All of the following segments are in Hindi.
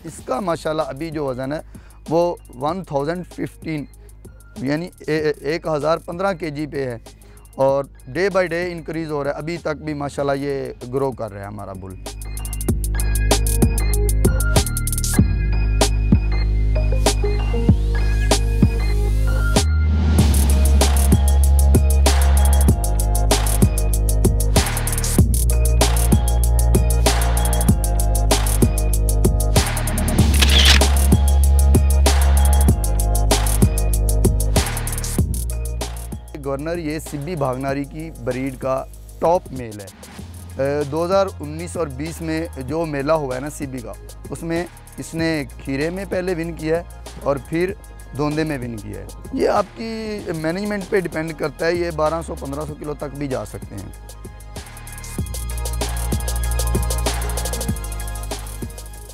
इसका माशाल्लाह अभी जो वज़न है वो 1015 यानी 1015 kg पे है और डे बाय डे इंक्रीज़ हो रहा है। अभी तक भी माशाल्लाह ये ग्रो कर रहा है हमारा बुल। गवर्नर ये सिब्बी भागनारी की ब्रीड का टॉप मेल है। 2019 और 20 में जो मेला हुआ है ना सिब्बी का, उसमें इसने खीरे में पहले विन किया है और फिर धोंदे में विन किया है। ये आपकी मैनेजमेंट पे डिपेंड करता है। ये 1200-1500 किलो तक भी जा सकते हैं।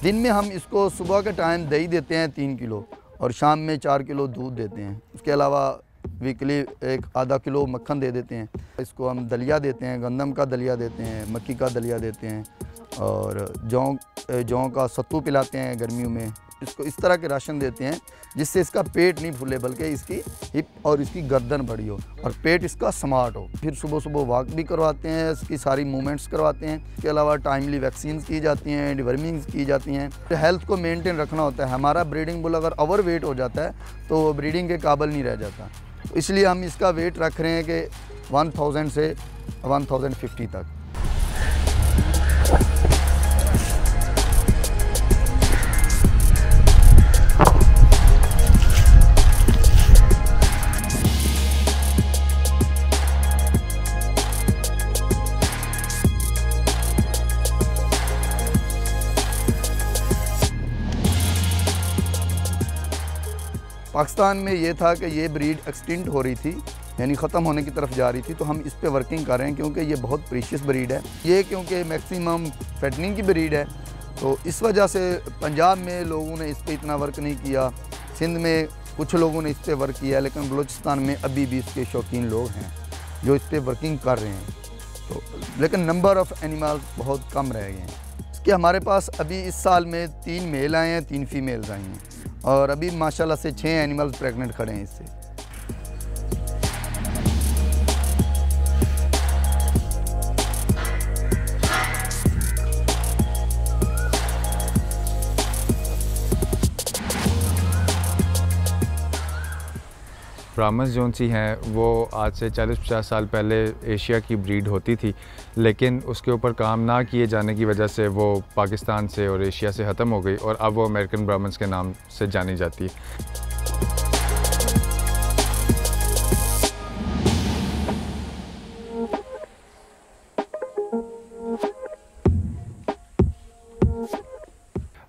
दिन में हम इसको सुबह के टाइम दही देते हैं 3 किलो और शाम में 4 किलो दूध देते हैं। उसके अलावा वीकली एक आधा किलो मक्खन दे देते हैं। इसको हम दलिया देते हैं, गंदम का दलिया देते हैं, मक्की का दलिया देते हैं और जौ का सत्तू पिलाते हैं गर्मियों में। इसको इस तरह के राशन देते हैं जिससे इसका पेट नहीं फूले बल्कि इसकी हिप और इसकी गर्दन बड़ी हो और पेट इसका स्मार्ट हो। फिर सुबह सुबह वॉक भी करवाते हैं, इसकी सारी मूवमेंट्स करवाते हैं। इसके अलावा टाइमली वैक्सीन की जाती हैं, डिवर्मिंग्स की जाती हैं। हेल्थ को मेंटेन रखना होता है। हमारा ब्रीडिंग बुल अगर ओवर वेट हो जाता है तो ब्रीडिंग के काबिल नहीं रह जाता। तो इसलिए हम इसका वेट रख रहे हैं कि 1000 से 1050 तक। पाकिस्तान में ये था कि ये ब्रीड एक्सटिंक्ट हो रही थी, यानी ख़त्म होने की तरफ जा रही थी। तो हम इस पे वर्किंग कर रहे हैं क्योंकि ये बहुत प्रीशियस ब्रीड है। ये क्योंकि मैक्सिमम फैटनिंग की ब्रीड है तो इस वजह से पंजाब में लोगों ने इस पर इतना वर्क नहीं किया। सिंध में कुछ लोगों ने इस पर वर्क किया, लेकिन बलूचिस्तान में अभी भी इसके शौकीन लोग हैं जो इस पर वर्किंग कर रहे हैं। तो लेकिन नंबर ऑफ़ एनिमल्स बहुत कम रह गए हैं। इसके हमारे पास अभी इस साल में 3 मेल आए हैं, 3 फीमेल्स आई हैं और अभी माशाल्लाह से 6 एनिमल्स प्रेग्नेंट खड़े हैं इससे। ब्राह्मस जोन सी हैं वो आज से 40-50 साल पहले एशिया की ब्रीड होती थी, लेकिन उसके ऊपर काम ना किए जाने की वजह से वो पाकिस्तान से और एशिया से ख़त्म हो गई और अब वो अमेरिकन ब्राह्मस के नाम से जानी जाती है।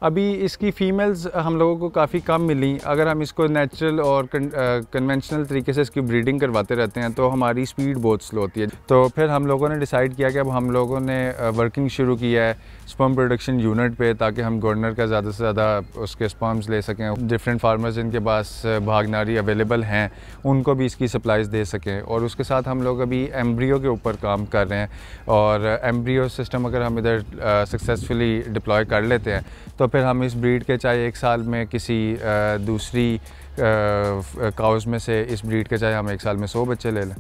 अभी इसकी फ़ीमेल्स हम लोगों को काफ़ी कम मिली। अगर हम इसको नेचुरल और कन्वेंशनल तरीके से इसकी ब्रीडिंग करवाते रहते हैं तो हमारी स्पीड बहुत स्लो होती है। तो फिर हम लोगों ने डिसाइड किया कि अब हम लोगों ने वर्किंग शुरू किया है स्पर्म प्रोडक्शन यूनिट पे, ताकि हम गवर्नर का ज़्यादा से ज़्यादा उसके स्पर्म्स ले सकें। डिफरेंट फार्मर्स जिनके पास भागनारी अवेलेबल हैं उनको भी इसकी सप्लाईज़ दे सकें। और उसके साथ हम लोग अभी एम्ब्रियो के ऊपर काम कर रहे हैं और एम्ब्रियो सिस्टम अगर हम इधर सक्सेसफुली डिप्लॉय कर लेते हैं तो फिर हम इस ब्रीड के चाहे 1 साल में किसी दूसरी काउज़ में से इस ब्रीड के चाहे हम 1 साल में 100 बच्चे ले लें।